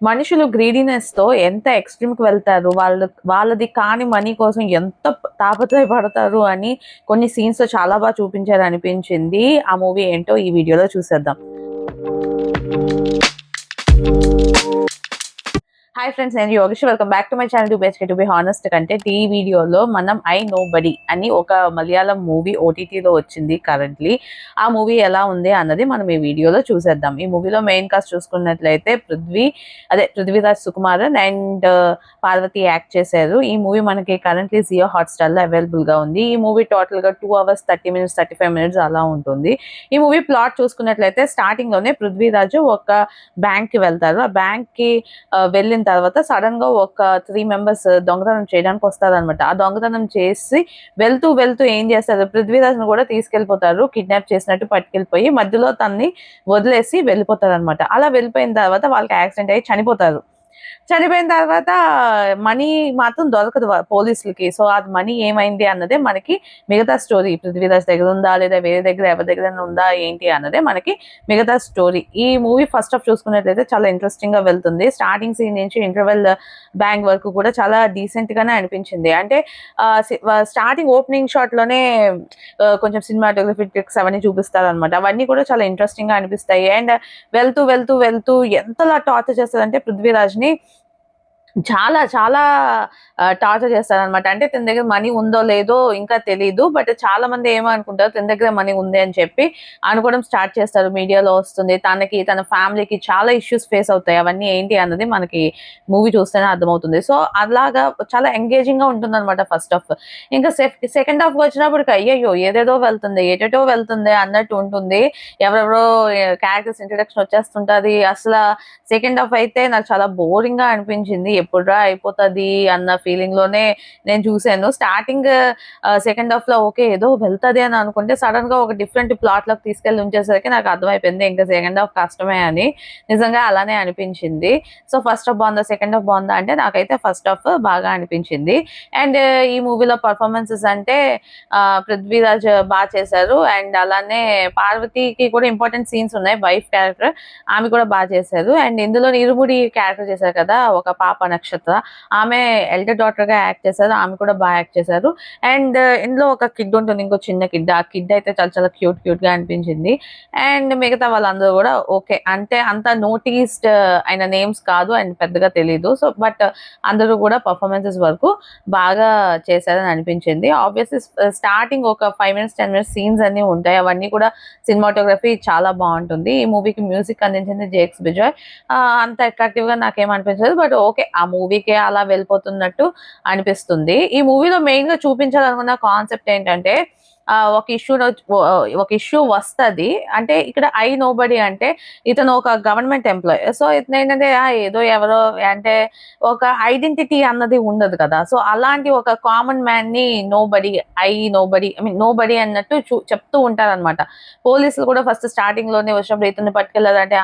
మనుషులు గ్రీడీనెస్ తో ఎంత ఎక్స్ట్రీమ్ కి వెళ్తారు, వాళ్ళది కాని మనీ కోసం ఎంత తాపత్రయపడతారు అని కొన్ని సీన్స్ లో చాలా బాగా చూపించారు అనిపించింది. ఆ మూవీ ఏంటో ఈ వీడియోలో చూసేద్దాం. హాయ్ ఫ్రెండ్స్, నేను Yogesh. Welcome back to my channel to be honest content. ఈ వీడియోలో మనం ఐ నో బడీ అని ఒక మలయాళం మూవీ ఓటీటీలో వచ్చింది కరెంట్లీ. ఆ మూవీ ఎలా ఉంది అన్నది మనం ఈ వీడియోలో చూసేద్దాం. ఈ మూవీలో మెయిన్ కాస్ట్ చూసుకున్నట్లయితే పృథ్వీరాజ్ సుకుమారన్ అండ్ పార్వతి యాక్ట్ చేశారు. ఈ మూవీ మనకి కరెంట్లీ జియో హాట్స్టార్ లో అవైలబుల్ గా ఉంది. ఈ మూవీ టోటల్ గా 2 hours 30 minutes 35 minutes అలా ఉంటుంది. ఈ మూవీ ప్లాట్ చూసుకున్నట్లయితే స్టార్టింగ్ లోనే పృథ్వీరాజు ఒక బ్యాంక్ కి వెళ్తారు. ఆ బ్యాంక్ కి వెళ్ళిన తర్వాత సడన్ గా ఒక 3 members దొంగతనం చేయడానికి వస్తారనమాట. ఆ దొంగతనం చేసి వెళ్తూ ఏం చేస్తారు, పృథ్వీరాజ్ ను కూడా తీసుకెళ్లిపోతారు. కిడ్నాప్ చేసినట్టు పట్టుకెళ్ళిపోయి మధ్యలో తన్ని వదిలేసి వెళ్ళిపోతారు అనమాట. అలా వెళ్ళిపోయిన తర్వాత వాళ్ళకి యాక్సిడెంట్ అయ్యి చనిపోతారు. చనిపోయిన తర్వాత మనీ మాత్రం దొరకదు పోలీసులకి. సో అది మనీ ఏమైంది అన్నదే మనకి మిగతా స్టోరీ. పృథ్వీరాజ్ దగ్గర ఉందా లేదా వేరే దగ్గర ఎవరి దగ్గర ఉందా ఏంటి అన్నదే మనకి మిగతా స్టోరీ. ఈ మూవీ ఫస్ట్ హాఫ్ చూసుకున్నట్లయితే చాలా ఇంట్రెస్టింగ్ గా వెళ్తుంది. స్టార్టింగ్ సీన్ నుంచి ఇంటర్వెల్ బ్యాంక్ వరకు కూడా చాలా డీసెంట్ గానే అనిపించింది. అంటే స్టార్టింగ్ ఓపెనింగ్ షాట్ లోనే కొంచెం సినిమాటోగ్రఫీ ట్రిక్స్ అవన్నీ చూపిస్తారు అనమాట. అవన్నీ కూడా చాలా ఇంట్రెస్టింగ్ గా అనిపిస్తాయి. అండ్ వెళ్తూ ఎంతలా టార్చర్ చేస్తారంటే పృథ్వీరాజ్ ని చాలా చాలా టార్చర్ చేస్తారనమాట. అంటే తన దగ్గర మనీ ఉందో లేదో ఇంకా తెలీదు, బట్ చాలా మంది ఏమనుకుంటారు తన దగ్గర మనీ ఉంది అని చెప్పి అనుకోవడం స్టార్ట్ చేస్తారు. మీడియాలో వస్తుంది. తన ఫ్యామిలీకి చాలా ఇష్యూస్ ఫేస్ అవుతాయి. అవన్నీ ఏంటి అన్నది మనకి మూవీ చూస్తేనే అర్థమవుతుంది. సో అలాగా చాలా ఎంగేజింగ్ గా ఉంటుంది అనమాట ఫస్ట్ హాఫ్. ఇంకా సెకండ్ హాఫ్ వచ్చినప్పటికి అయ్యయ్యో ఏటేటో వెళ్తుంది అన్నట్టు ఉంటుంది. ఎవరెవరో క్యారెక్టర్స్ ఇంట్రడక్షన్ వచ్చేస్తుంటది. అసలు సెకండ్ హాఫ్ అయితే నాకు చాలా బోరింగ్ గా అనిపించింది. ఎప్పుడురా అయిపోతుంది అన్న ఫీలింగ్ లోనే నేను చూసాను. స్టార్టింగ్ సెకండ్ హాఫ్ లో ఓకే ఏదో వెళ్తుంది అని అనుకుంటే సడన్ గా ఒక డిఫరెంట్ ప్లాట్ లోకి తీసుకెళ్లి ఉంచేసరికి నాకు అర్థమైపోయింది ఇంకా సెకండ్ హాఫ్ కష్టమే అని. నిజంగా అలానే అనిపించింది. సో ఫస్ట్ హాఫ్ బాగుందా సెకండ్ హాఫ్ బాగుందా అంటే నాకైతే ఫస్ట్ హాఫ్ బాగా అనిపించింది. అండ్ ఈ మూవీలో పర్ఫార్మెన్సెస్ అంటే పృథ్వీరాజ్ బాగా చేశారు. అండ్ అలానే పార్వతికి కూడా ఇంపార్టెంట్ సీన్స్ ఉన్నాయి. వైఫ్ క్యారెక్టర్ ఆమె కూడా బాగా చేశారు. అండ్ ఇందులో ఇరుముడి క్యారెక్టర్ చేశారు కదా ఒక పాప నక్షత్ర, ఆమె ఎల్డర్ డాటర్ గా యాక్ట్ చేశారు. ఆమె కూడా బాగా యాక్ట్ చేశారు. అండ్ ఇందులో ఒక కిడ్ ఉంటుంది, ఇంకో చిన్న కిడ్. ఆ కిడ్ అయితే చాలా చాలా క్యూట్ గా అనిపించింది. అండ్ మిగతా వాళ్ళందరూ కూడా ఓకే, అంటే అంత నోటీస్డ్ అయిన నేమ్స్ కాదు అండ్ పెద్దగా తెలీదు. సో బట్ అందరూ కూడా పర్ఫార్మెన్సెస్ వరకు బాగా చేశారని అనిపించింది. ఆబ్వియస్లీ స్టార్టింగ్ ఒక 5 minutes 10 minutes సీన్స్ అన్ని ఉంటాయి. అవన్నీ కూడా సినిమాటోగ్రఫీ చాలా బాగుంటుంది. ఈ మూవీకి మ్యూజిక్ అందించింది జేక్స్ బిజాయ్. అంత అట్రాక్టివ్ గా నాకేమనిపించలేదు, బట్ ఓకే ఆ మూవీకే అలా వెళ్ళిపోతున్నట్టు అనిపిస్తుంది. ఈ మూవీలో మెయిన్ గా చూపించాలనుకున్న కాన్సెప్ట్ ఏంటంటే ఒక ఇష్యూ వస్తుంది. అంటే ఇక్కడ ఐ నోబడి అంటే ఇతను ఒక గవర్నమెంట్ ఎంప్లాయ్. సో ఇతను ఏంటంటే ఏదో ఎవరో అంటే ఒక ఐడెంటిటీ అన్నది ఉండదు కదా. సో అలాంటి ఒక కామన్ మ్యాన్ ని నోబడి నోబడి అన్నట్టు చెప్తూ ఉంటారనమాట. పోలీసులు కూడా ఫస్ట్ స్టార్టింగ్ లోనే వచ్చినప్పుడు ఇతన్ని పట్టుకెళ్ళారంటే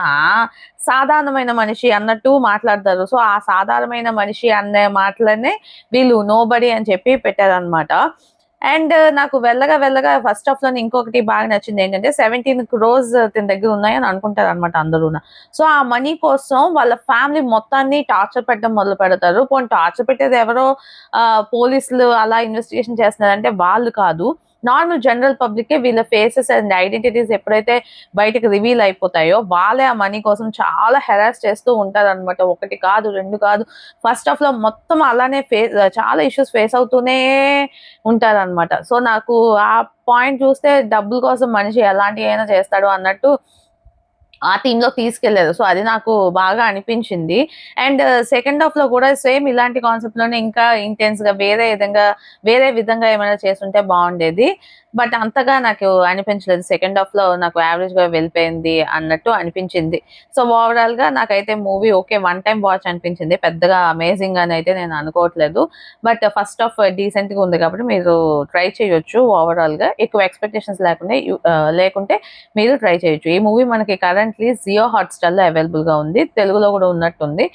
సాధారణమైన మనిషి అన్నట్టు మాట్లాడతారు. సో ఆ సాధారణమైన మనిషి అనే మాటలనే వీళ్ళు నోబడి అని చెప్పి పెట్టారనమాట. అండ్ నాకు వెళ్ళగా ఫస్ట్ హాఫ్ లోనే ఇంకొకటి బాగా నచ్చింది ఏంటంటే 17 crores తన దగ్గర ఉన్నాయని అనుకుంటారు అనమాట అందరూ. సో ఆ మనీ కోసం వాళ్ళ ఫ్యామిలీ మొత్తాన్ని టార్చర్ పెట్టడం మొదలు పెడతారు. పోనీ టార్చర్ పెట్టేది ఎవరో పోలీసులు అలా ఇన్వెస్టిగేషన్ చేస్తున్నారంటే వాళ్ళు కాదు, నార్మల్ జనరల్ పబ్లిక్ వీళ్ళ ఫేసెస్ అండ్ ఐడెంటిటీస్ ఎప్పుడైతే బయటకు రివీల్ అయిపోతాయో వాళ్ళే ఆ మనీ కోసం చాలా హెరాస్ చేస్తూ ఉంటారు అనమాట. ఒకటి కాదు రెండు కాదు, ఫస్ట్ హాఫ్ లో మొత్తం అలానే చాలా ఇష్యూస్ ఫేస్ అవుతూనే ఉంటారు అనమాట. సో నాకు ఆ పాయింట్ చూస్తే డబ్బుల కోసం మనిషి ఎలాంటి అయినా చేస్తాడు అన్నట్టు ఆ థీమ్ లో తీసుకెళ్లేదు. సో అది నాకు బాగా అనిపించింది. అండ్ సెకండ్ హాఫ్ లో కూడా సేమ్ ఇలాంటి కాన్సెప్ట్ లోనే ఇంకా ఇంటెన్స్ గా వేరే విధంగా ఏమైనా చేస్తుంటే బాగుండేది. బట్ అంతగా నాకు అనిపించలేదు. సెకండ్ హాఫ్ లో నాకు యావరేజ్ గా వెళ్ళిపోయింది అన్నట్టు అనిపించింది. సో ఓవరాల్ గా నాకైతే మూవీ ఓకే, 1 time వాచ్ అనిపించింది. పెద్దగా అమేజింగ్ అని అయితే నేను అనుకోవట్లేదు. బట్ ఫస్ట్ హాఫ్ డీసెంట్ గా ఉంది కాబట్టి మీరు ట్రై చేయొచ్చు. ఓవరాల్ గా ఎక్కువ ఎక్స్పెక్టేషన్స్ లేకుంటే మీరు ట్రై చేయొచ్చు. ఈ మూవీ మనకి కరెంట్లీ జియో హాట్స్టార్ లో అవైలబుల్ గా ఉంది. తెలుగులో కూడా ఉన్నట్టుంది.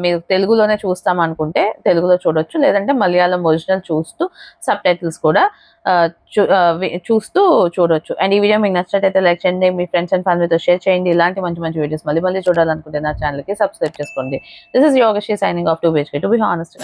మీరు తెలుగులోనే చూస్తాం అనుకుంటే తెలుగులో చూడొచ్చు, లేదంటే మలయాళం ఒరిజినల్ చూస్తూ సబ్ టైటిల్స్ కూడా చూస్తూ చూడొచ్చు. అండ్ ఈ వీడియో మీకు నచ్చినట్టయితే లైక్ చేయండి, మీ ఫ్రెండ్స్ అండ్ ఫ్యామిలీతో షేర్ చేయండి. ఇలాంటి మంచి మంచి వీడియోస్ మళ్ళీ చూడాలనుకుంటే నా ఛానల్కి సబ్స్క్రైబ్ చేసుకోండి. This is Yogasri signing off to be honest.